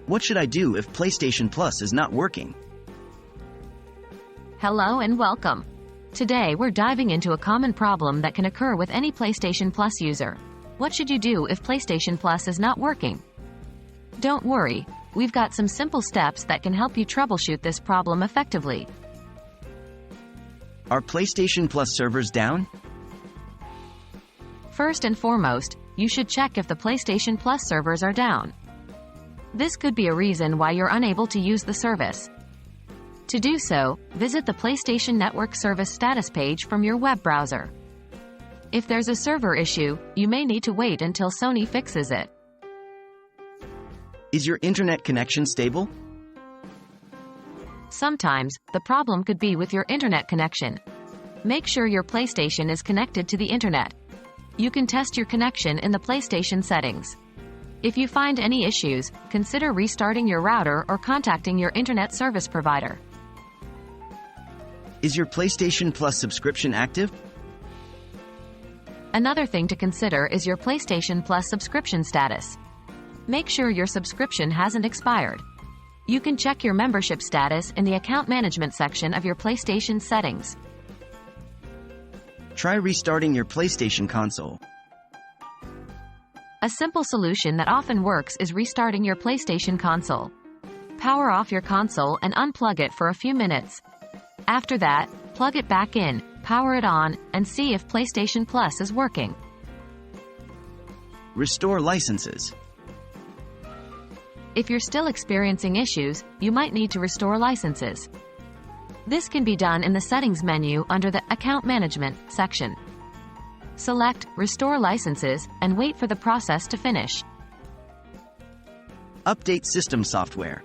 What should I do if PlayStation Plus is not working? Hello and welcome. Today we're diving into a common problem that can occur with any PlayStation Plus user. What should you do if PlayStation Plus is not working? Don't worry, we've got some simple steps that can help you troubleshoot this problem effectively. Are PlayStation Plus servers down? First and foremost, you should check if the PlayStation Plus servers are down. This could be a reason why you're unable to use the service. To do so, visit the PlayStation Network Service status page from your web browser. If there's a server issue, you may need to wait until Sony fixes it. Is your internet connection stable? Sometimes, the problem could be with your internet connection. Make sure your PlayStation is connected to the internet. You can test your connection in the PlayStation settings. If you find any issues, consider restarting your router or contacting your internet service provider. Is your PlayStation Plus subscription active? Another thing to consider is your PlayStation Plus subscription status. Make sure your subscription hasn't expired. You can check your membership status in the account management section of your PlayStation settings. Try restarting your PlayStation console. A simple solution that often works is restarting your PlayStation console. Power off your console and unplug it for a few minutes. After that, plug it back in, power it on, and see if PlayStation Plus is working. Restore licenses. If you're still experiencing issues, you might need to restore licenses. This can be done in the Settings menu under the Account Management section. Select Restore Licenses and wait for the process to finish. Update system software.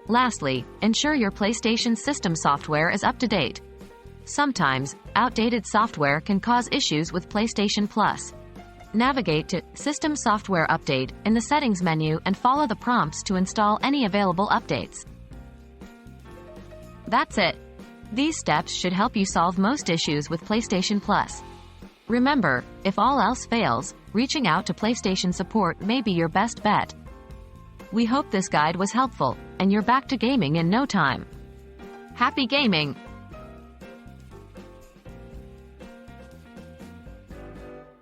Lastly, ensure your PlayStation system software is up to date. Sometimes, outdated software can cause issues with PlayStation Plus. Navigate to System Software Update in the Settings menu and follow the prompts to install any available updates. That's it. These steps should help you solve most issues with PlayStation Plus. Remember, if all else fails, reaching out to PlayStation support may be your best bet. We hope this guide was helpful, and you're back to gaming in no time. Happy gaming!